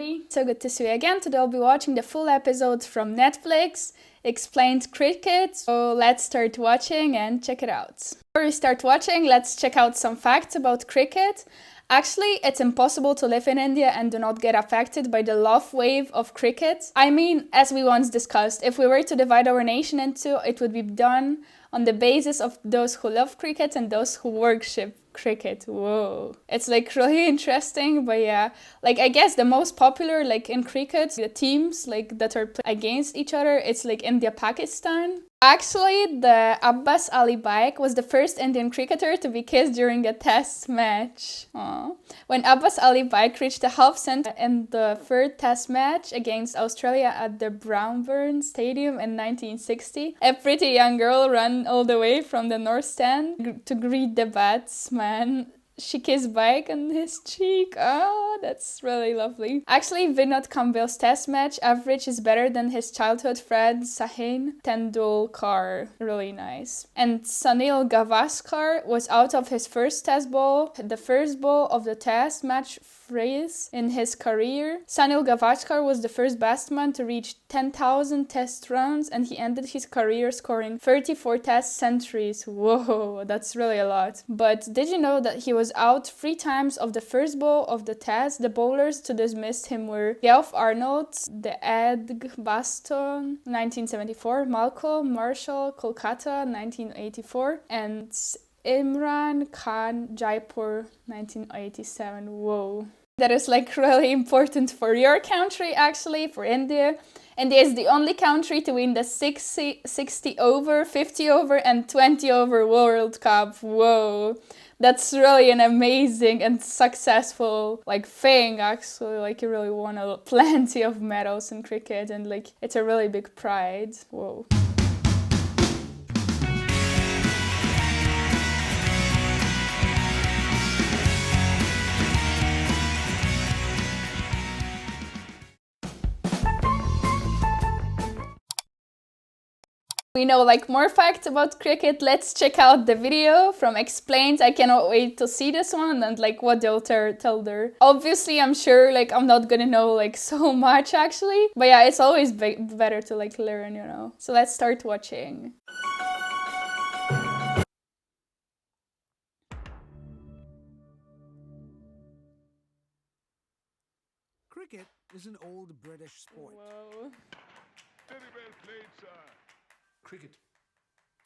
everybody. So good to see you again. Today I'll be watching the full episode from Netflix, Explained Cricket. So let's start watching and check it out. Before we start watching, let's check out some facts about cricket. Actually, it's impossible to live in India and do not get affected by the love wave of cricket. I mean, as we once discussed, if we were to divide our nation into, it would be done on the basis of those who love cricket and those who worship cricket. Whoa. It's like really interesting, but yeah. Like I guess the most popular like in cricket, the teams like that are against each other, it's like India, Pakistan. Actually, the Abbas Ali Baig was the first Indian cricketer to be kissed during a test match. Aww. When Abbas Ali Baig reached the half century in the third test match against Australia at the Brownburn Stadium in 1960, a pretty young girl ran all the way from the north stand to greet the batsman. She kissed Baig on his cheek. Oh, that's really lovely. Actually, Vinod Kamble's test match average is better than his childhood friend Sachin Tendulkar. Really nice. And Sunil Gavaskar was out of his first test ball, the first ball of the test match phrase in his career. Sunil Gavaskar was the first batsman to reach 10,000 test runs, and he ended his career scoring 34 test centuries. Whoa, that's really a lot. But did you know that he was out 3 times of the first ball of the test? The bowlers to dismiss him were Geoff Arnold, the Edgbaston, 1974, Malcolm Marshall, Kolkata, 1984, and Imran Khan, Jaipur, 1987. Whoa. That is like really important for your country, actually, for India. India is the only country to win the 60 over, 50 over, and 20 over World Cup. Whoa. That's really an amazing and successful like thing, actually. Like you really won plenty of medals in cricket, and like it's a really big pride. Whoa. We know like more facts about cricket. Let's check out the video from Explained. I cannot wait to see this one and like what they'll tell there. Obviously, I'm sure like I'm not gonna know like so much actually, but yeah, it's always better to like learn, you know. So let's start watching. Cricket is an old British sport. Whoa. Very well played, sir. Cricket,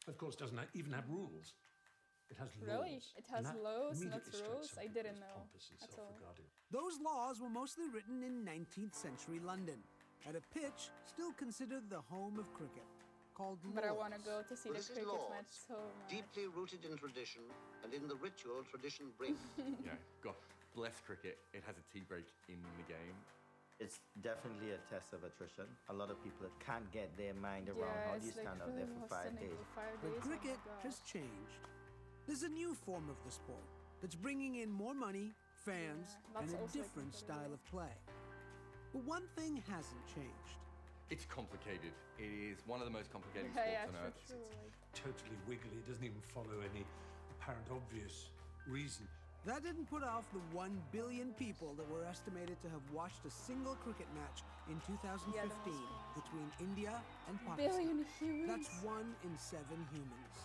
of course, doesn't even have rules. It has laws. Really? It has laws, not immediately rules? strikes I some didn't people as know pompous and at all. self-regarding. Those laws were mostly written in 19th century London, at a pitch still considered the home of cricket, called But I Lord's. want to go to see Well, the this is cricket Lord's, match so much. deeply rooted in tradition and in the ritual tradition brings. Yeah, God bless cricket. It has a tea break in the game. It's definitely a test of attrition. A lot of people can't get their mind around how do you stand out there for 5 days. But cricket has changed. There's a new form of the sport that's bringing in more money, fans, and a different style of play. But one thing hasn't changed. It's complicated. It is one of the most complicated Yeah, sports on earth. true. Totally wiggly. It doesn't even follow any apparent obvious reason. That didn't put off the 1 billion people that were estimated to have watched a single cricket match in 2015 between India and Pakistan. Billion humans. That's 1 in 7 humans.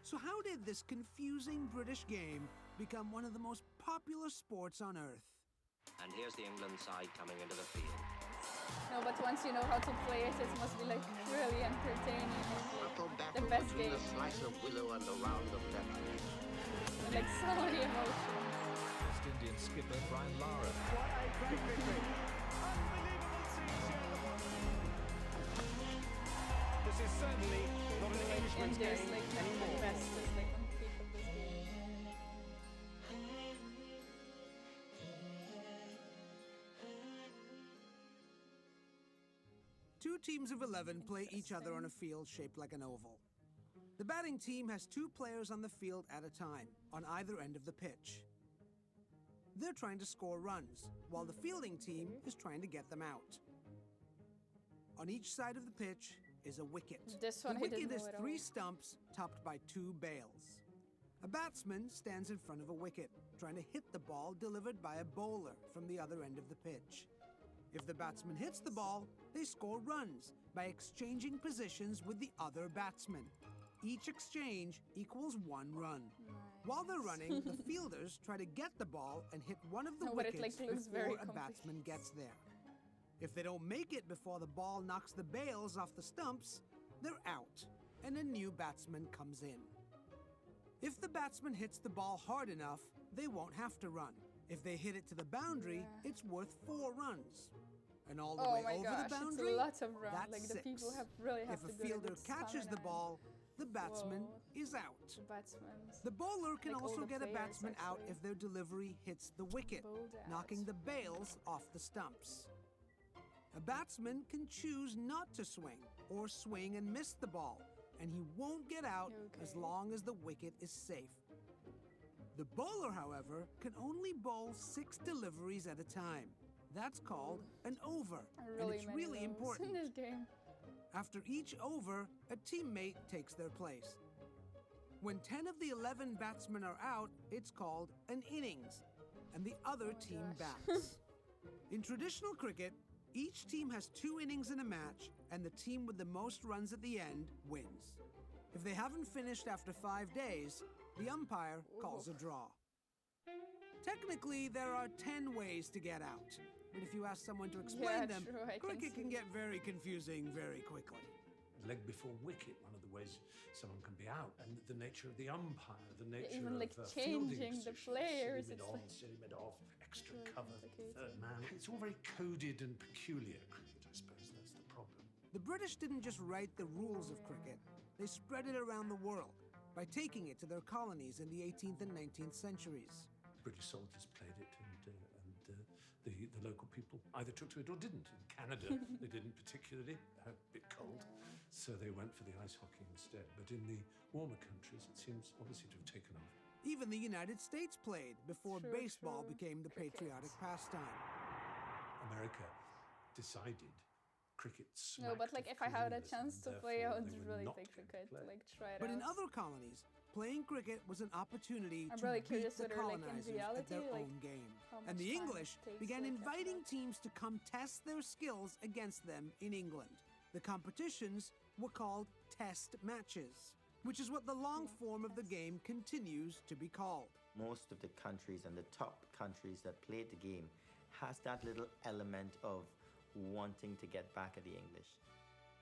So how did this confusing British game become one of the most popular sports on earth? And here's the England side coming into the field. No, but once you know how to play it, it must be like really entertaining. Purple The battle best between game. a slice of willow and a round of lemon. Like so many emotions. West Indian skipper Brian Lara. This is certainly not an Englishman's India is game like the anymore. best is like on peak of this game. Two teams of 11 play each other on a field shaped like an oval. The batting team has 2 players on the field at a time, on either end of the pitch. They're trying to score runs, while the fielding team is trying to get them out. On each side of the pitch is a wicket. This one The I didn't wicket is know at 3 all. stumps topped by 2 bails. A batsman stands in front of a wicket, trying to hit the ball delivered by a bowler from the other end of the pitch. If the batsman hits the ball, they score runs by exchanging positions with the other batsman. Each exchange equals 1 run. Nice. While they're running, the fielders try to get the ball and hit one of the No, but it, wickets like, looks very before a batsman gets there. If they don't make it before the ball knocks the bails off the stumps, they're out, and a new batsman comes in. If the batsman hits the ball hard enough, they won't have to run. If they hit it to the boundary, it's worth 4 runs. And all the Oh way my over gosh, the boundary, it's lots of runs. that's Like, the 6. people really have if to a do fielder good catches the stamina ball, the batsman Whoa. is out. The batsmen. The bowler can Like all also the get a players, batsman out actually. if their delivery hits the wicket, Bowled out. knocking the bails off the stumps. A batsman can choose not to swing or swing and miss the ball, and he won't get out as Okay. long as the wicket is safe. The bowler, however, can only bowl 6 deliveries at a time. That's called an over, and it's many really rows important. in this game. After each over, a teammate takes their place. When 10 of the 11 batsmen are out, it's called an innings, and the other team gosh. bats. In traditional cricket, each team has 2 innings in a match, and the team with the most runs at the end wins. If they haven't finished after 5 days, the umpire calls a draw. Technically, there are 10 ways to get out, but if you ask someone to explain Yeah, them, true, I can cricket can see. get very confusing very quickly. Leg before wicket, one of the ways someone can be out, and the nature of the umpire, the nature even, of like, fielding changing the positions, players, silly mid it's on, like- silly mid off, extra Very cover, complicated. third man. It's all very coded and peculiar cricket, I suppose. That's the problem. The British didn't just write the rules of cricket, they spread it around the world by taking it to their colonies in the 18th and 19th centuries. British soldiers played it, and the local people either took to it or didn't. In Canada, they didn't particularly, a bit cold, so they went for the ice hockey instead. But in the warmer countries, it seems obviously to have taken off. Even the United States played before True, baseball true. became the patriotic pastime. America decided cricket No, smacked but like of if I had a colonialism, chance to and play, I therefore would they were really not play going to cricket, play. like try it But in out. other colonies, playing cricket was an opportunity I'm to really beat curious the whether, like, in colonizers at reality, their like, own game. how And much the time it English takes, began like, inviting after teams to come test their skills against them in England. The competitions were called test matches, which is what the long form of the game continues to be called. Most of the countries and the top countries that played the game has that little element of wanting to get back at the English.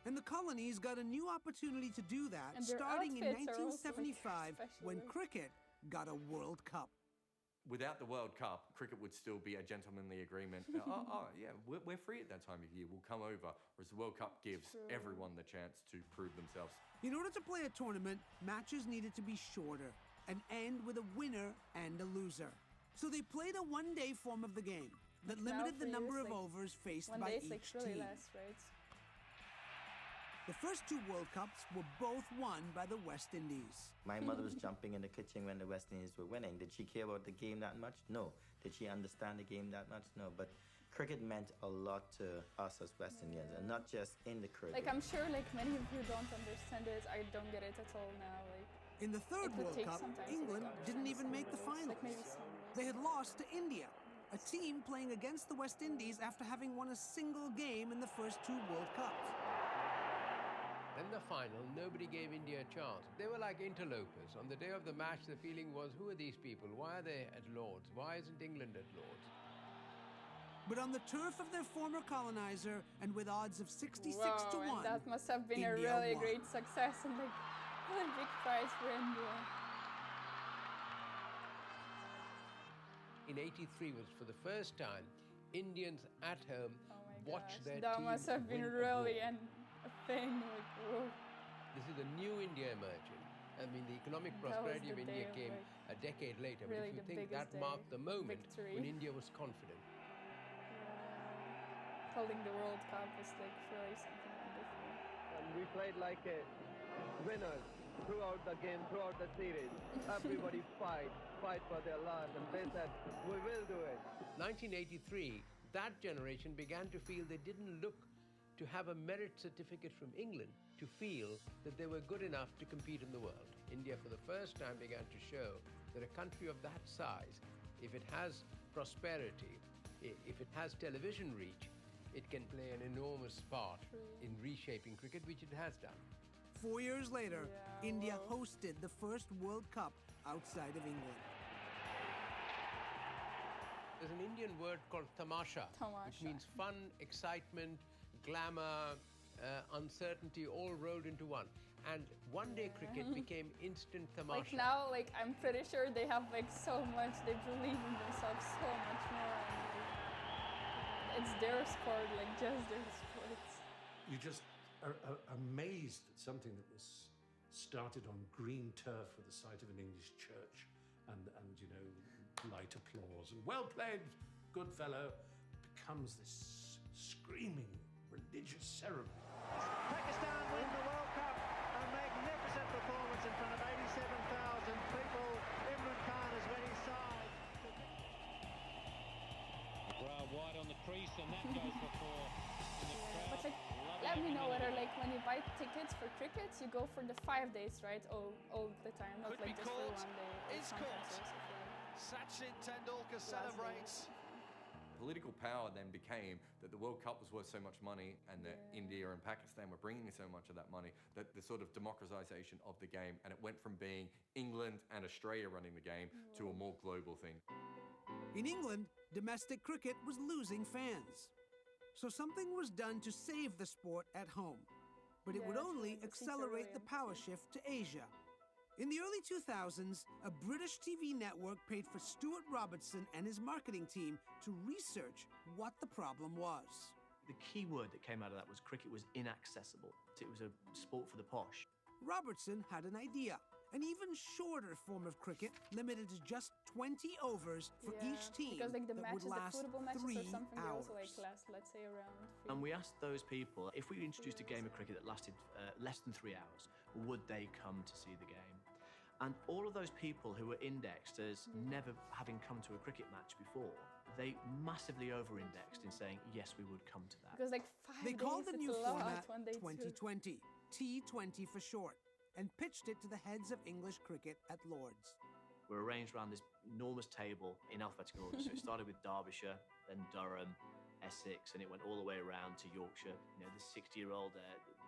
And the colonies got a new opportunity to do that And their starting in outfits are also, like, 1975 when special. cricket got a World Cup. Without the World Cup, cricket would still be a gentlemanly agreement. Yeah, we're free at that time of year. We'll come over. Whereas the World Cup gives everyone the chance to prove themselves. In order to play a tournament, matches needed to be shorter and end with a winner and a loser. So they played a one-day form of the game that Now limited the for you, number it's of like overs faced One by day is like each really team. less, right? The first 2 World Cups were both won by the West Indies. My mother was jumping in the kitchen when the West Indies were winning. Did she care about the game that much? No. Did she understand the game that much? No. But cricket meant a lot to us as West Indians, and not just in the Caribbean. Like I'm sure like many of you don't understand it. I don't get it at all now. Like In the third it would World take Cup, some time to England understand didn't even some make the rules, finals. Like maybe some rules. They had lost to India, a team playing against the West Indies after having won a single game in the first 2 World Cups. In the final, nobody gave India a chance. They were like interlopers. On the day of the match, the feeling was, who are these people? Why are they at Lord's? Why isn't England at Lord's? But on the turf of their former colonizer, and with odds of 66 Wow, to and 1, that must have been a India really won. great success and like a big prize for India. In '83 was for the first time, Indians at home Oh my watched gosh, their that team must have been win really abroad. a thing. Like whoa. This is a new India emerging. I mean, the economic That was prosperity the of India day of, came like, a decade later. really but if the you think biggest that day, marked the moment victory. when India was confident. Holding the World Cup was like really something wonderful. And we played like winners throughout the game, throughout the series. Everybody fight for their lives, and they said, we will do it. 1983, that generation began to feel they didn't look to have a merit certificate from England to feel that they were good enough to compete in the world. India, for the first time, began to show that a country of that size, if it has prosperity, if it has television reach, it can play an enormous part in reshaping cricket, which it has done. 4 years later, India hosted the first World Cup outside of England. There's an Indian word called tamasha, which means fun, excitement, glamour, uncertainty, all rolled into one. And one-day cricket became instant tamasha. Like now, like I'm pretty sure they have like so much, they believe in themselves so much more. And it's their sport, like just their sport. You just are amazed at something that was started on green turf with the site of an English church and you know, light applause and well played, good fellow, becomes this screaming religious ceremony. Pakistan win the World Cup. A magnificent performance in front of 87,000 people. Imran Khan has led his side. McGrath wide on the crease, and that goes for 4. But like, let me know whether like when you buy tickets for cricket, you go for the 5 days, right? All the time, not like just for 1 day. It's caught. Sachin Tendulkar celebrates. Political power then became that the World Cup was worth so much money and that India and Pakistan were bringing so much of that money, that the sort of democratization of the game, and it went from being England and Australia running the game to a more global thing. In England, domestic cricket was losing fans. So something was done to save the sport at home. But it would only accelerate the power shift to Asia. In the early 2000s, a British TV network paid for Stuart Robertson and his marketing team to research what the problem was. The key word that came out of that was cricket was inaccessible. It was a sport for the posh. Robertson had an idea. An even shorter form of cricket, limited to just 20 overs for each team, because like the that matches, would last the football matches 3 or something, they hours. also like last, let's say, around 3. And we asked those people, if we introduced a game of cricket that lasted less than 3 hours, would they come to see the game? And all of those people who were indexed as never having come to a cricket match before, they massively over-indexed in saying, yes, we would come to that. Because like 5 days, They called the new format one day 2020, T20 for short, and pitched it to the heads of English cricket at Lord's. We're arranged around this enormous table in alphabetical order. So it started with Derbyshire, then Durham, Essex, and it went all the way around to Yorkshire. You know, the 60-year-old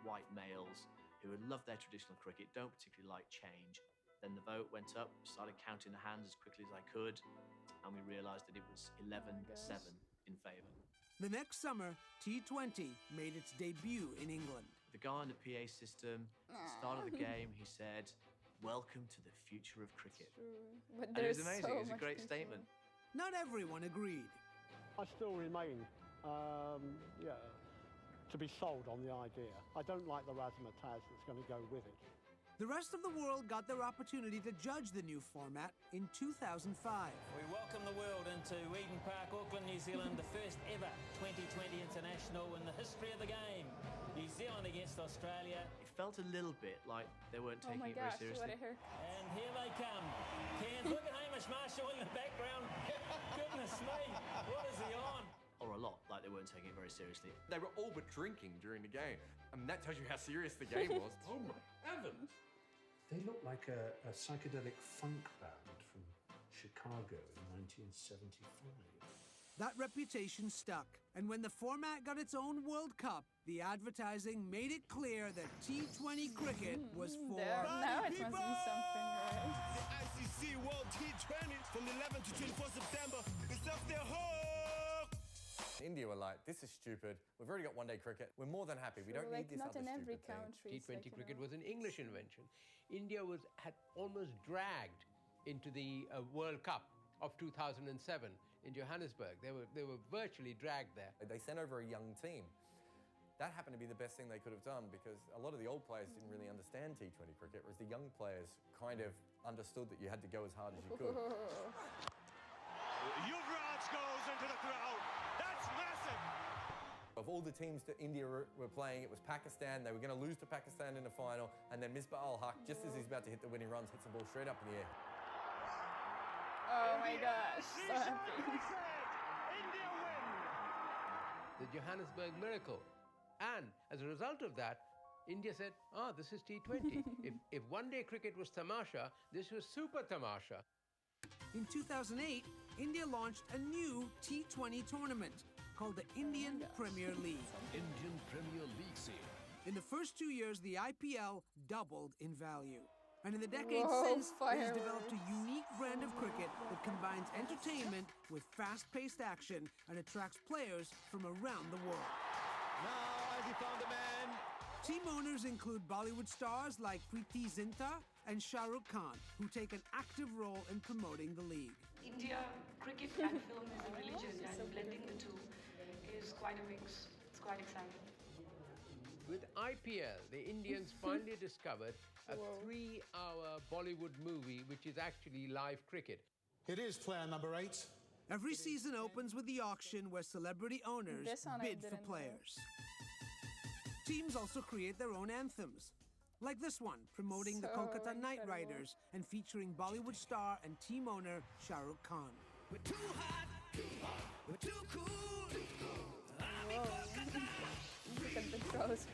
white males who had loved their traditional cricket, don't particularly like change. Then the vote went up, started counting the hands as quickly as I could, and we realised that it was 11-7 in favour. The next summer, T20 made its debut in England. The guy on the PA system, at the start of the game, he said, "Welcome to the future of cricket." But and it was amazing, it was a great statement. Not everyone agreed. I still remain, to be sold on the idea. I don't like the razzmatazz that's going to go with it. The rest of the world got their opportunity to judge the new format in 2005. We welcome the world into Eden Park, Auckland, New Zealand, the first ever 2020 international in the history of the game. New Zealand against Australia. It felt a little bit like they weren't taking it very seriously. And here they come. Cairns, look at Hamish Marshall in the background. Goodness me, what is he on? Or a lot, like they weren't taking it very seriously. They were all but drinking during the game. I mean, that tells you how serious the game was. Oh my heavens! They look like a psychedelic funk band from Chicago in 1975. That reputation stuck, and when the format got its own World Cup, the advertising made it clear that T20 cricket was for now it must be something, right? The ICC World T20 from the 11th to 24th September is off their hook! India were like, this is stupid. We've already got one-day cricket. We're more than happy. We don't need this not other in every stupid thing. country. T20 cricket was an English invention. India had almost dragged into the World Cup of 2007 in Johannesburg. They were virtually dragged there. They sent over a young team. That happened to be the best thing they could have done because a lot of the old players didn't really understand T20 cricket, whereas the young players kind of understood that you had to go as hard as you could. Yuvraj goes into the crowd. That's massive. Of all the teams that India were playing, it was Pakistan. They were going to lose to Pakistan in the final, and then Misbah-ul-Haq, just as he's about to hit the winning runs, hits the ball straight up in the air. Oh my gosh, so happy. India win. The Johannesburg miracle. And as a result of that, India said, this is T20. if one-day cricket was tamasha, this was super tamasha. In 2008, India launched a new T20 tournament, called the Indian Premier League. Indian Premier League scene. In the first 2 years, the IPL doubled in value. And in the decades Whoa, since, it has developed a fireworks. unique brand of cricket that combines entertainment with fast-paced action and attracts players from around the world. Now has he found a man? Team owners include Bollywood stars like Preeti Zinta and Shah Rukh Khan, who take an active role in promoting the league. India, cricket and film is a religion, and blending the two is quite a mix. It's quite exciting. With IPL, the Indians finally discovered a 3-hour Bollywood movie which is actually live cricket. It is player number 8. Every season opens with the auction where celebrity owners This one I bid for didn't know. players. Teams also create their own anthems, like this one, promoting the So Kolkata Knight incredible. Riders and featuring Bollywood star and team owner Shah Rukh Khan. We're too hot, we're too cool. Look at the trousers.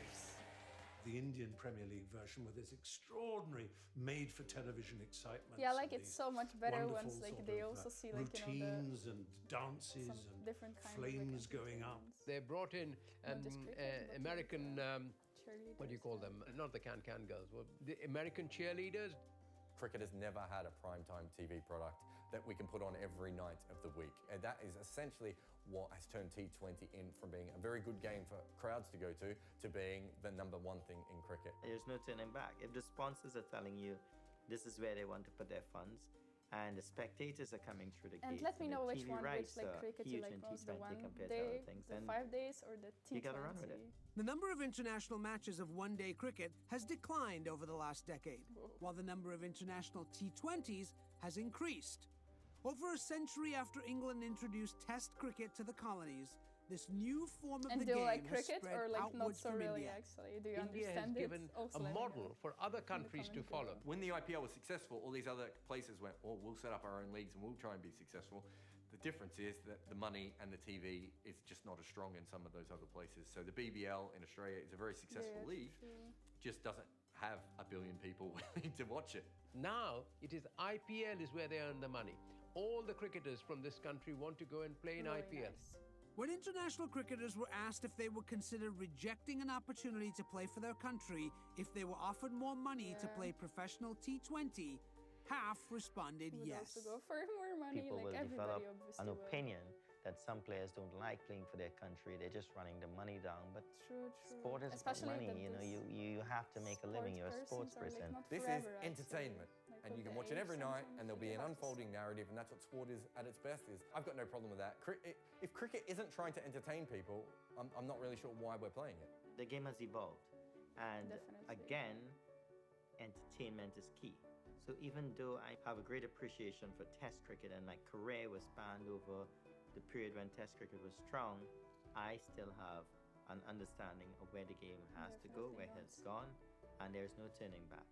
The Indian Premier League version with this extraordinary made-for-television excitement. Yeah, like it's so much better wonderful once like sort they of, also see like routines and dances some and different kind flames of like going up. They brought in Not just cricket, but American, cheerleaders. what do you call them? Not the can-can girls, well, the American cheerleaders. Cricket has never had a primetime TV product that we can put on every night of the week. And that is essentially what has turned T20 in from being a very good game for crowds to go to being the number one thing in cricket. There's no turning back. If the sponsors are telling you this is where they want to put their funds, and the spectators are coming through the And gates, let me the know which TV one, which rights like are cricket you huge like in most, the T20 one compared to other day, things, the then 5 days, or the T20. you gotta run with it. The number of international matches of one-day cricket has declined over the last decade, while the number of international T20s has increased. Over a century after England introduced Test cricket to the colonies, this new form of And the do you game like has cricket spread or like not outwards so from really India. actually? Do you India has understand given it? Also a let me model know. for other countries to comment follow. When the IPL was successful, all these other places went, oh, we'll set up our own leagues and we'll try and be successful. The difference is that the money and the TV is just not as strong in some of those other places. So the BBL in Australia is a very successful league, just doesn't have a billion people willing to watch it. Now, it is IPL is where they earn the money. All the cricketers from this country want to go and play in Really IPL. nice. When international cricketers were asked if they would consider rejecting an opportunity to play for their country if they were offered more money to play professional T20, half responded Would yes. also go for more money, People like will everybody develop obviously an will. opinion that some players don't like playing for their country. They're just running the money down. But True. sport is about Especially money. that You know, this you have to make a living. You're a sports persons are, person. like, not This is forever, actually. entertainment, Like, and you with can the watch it age every night, sometimes and there'll you be an have to unfolding narrative, and that's what sport is at its best is. I've got no problem with that. If cricket isn't trying to entertain people, I'm not really sure why we're playing it. The game has evolved. And Definitely. again, entertainment is key. So even though I have a great appreciation for Test cricket and my career was spanned over the period when Test cricket was strong, I still have an understanding of where the game has to go, where it's gone, and there's no turning back.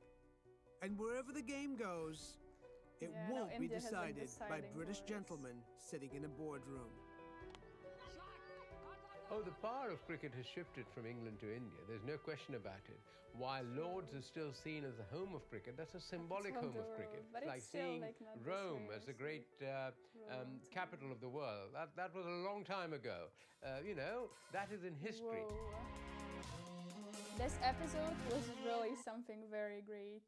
And wherever the game goes, it Yeah, no, won't be India has, like, decided by deciding British voice. gentlemen sitting in a boardroom. Oh, the power of cricket has shifted from England to India. There's no question about it. While Lord's is still seen as the home of cricket, that's a symbolic of home the of cricket. world, but Like it's still, seeing like, not this Rome way, as the it's great capital of the world. That was a long time ago. That is in history. Whoa. This episode was really something very great.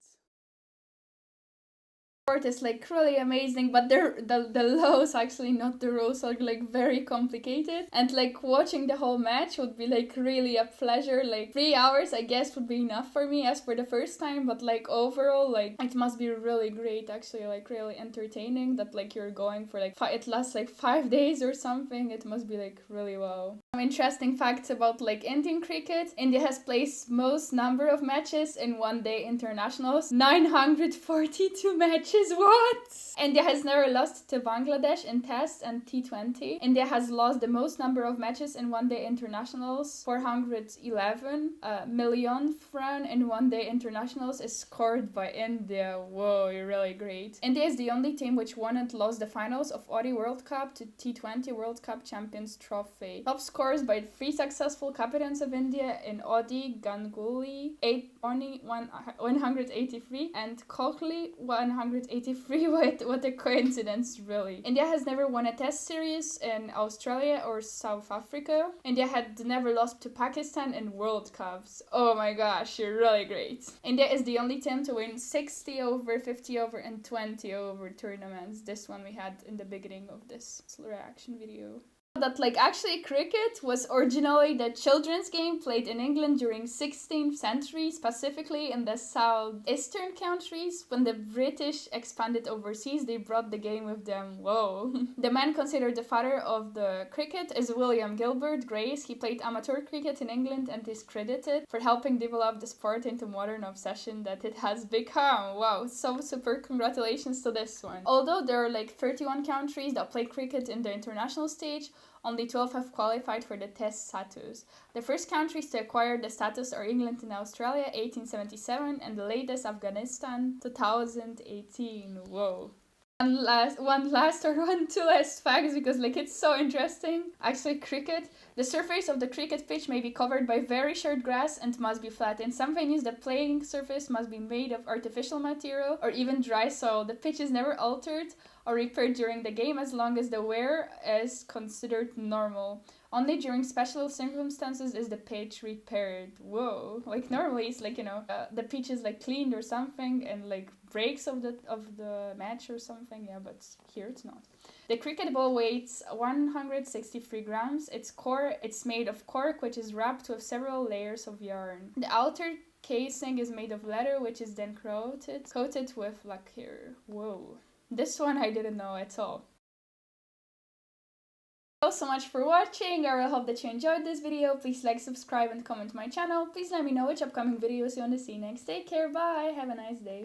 Sport is like really amazing, but the lows, actually not the rows, are like very complicated, and like watching the whole match would be like really a pleasure. Like 3 hours I guess would be enough for me as for the first time, but like overall like it must be really great, actually, like really entertaining, that like you're going for like it lasts like 5 days or something. It must be like really wow. Some interesting facts about like Indian cricket. India has placed most number of matches in one-day internationals, 942 matches. What? India has never lost to Bangladesh in Test and T20. India has lost the most number of matches in one-day internationals, 411 million run in one-day internationals is scored by India. Whoa, you're really great. India is the only team which won and lost the finals of ODI World Cup to T20 World Cup Champions Trophy. Top scores by 3 successful captains of India in ODI: Ganguly 183 and Kohli 100. 183. What a coincidence, really. India has never won a test series in Australia or South Africa. India had never lost to Pakistan in World Cups. Oh my gosh, you're really great. India is the only team to win 60 over, 50 over, and 20 over tournaments. This one we had in the beginning of this reaction video. That actually cricket was originally the children's game played in England during 16th century, specifically in the southeastern countries. When the British expanded overseas, they brought the game with them. Whoa. The man considered the father of the cricket is William Gilbert Grace. He played amateur cricket in England and is credited for helping develop the sport into modern obsession that it has become. Wow, so super congratulations to this one. Although there are 31 countries that play cricket in the international stage, only 12 have qualified for the test status. The first countries to acquire the status are England and Australia, 1877, and the latest Afghanistan, 2018. Whoa. Two last facts because it's so interesting. Actually, cricket. The surface of the cricket pitch may be covered by very short grass and must be flat. In some venues, the playing surface must be made of artificial material or even dry soil. The pitch is never altered or repaired during the game as long as the wear is considered normal. Only during special circumstances is the pitch repaired. Whoa. Normally it's the pitch is cleaned or something and breaks of the match or something. Yeah, but here it's not. The cricket ball weighs 163 grams. It's made of cork, which is wrapped with several layers of yarn. The outer casing is made of leather, which is then coated with lacquer. Whoa. This one I didn't know at all. Thank you so much for watching. I really hope that you enjoyed this video. Please like, subscribe, and comment my channel. Please let me know which upcoming videos you want to see next. Take care, bye, have a nice day.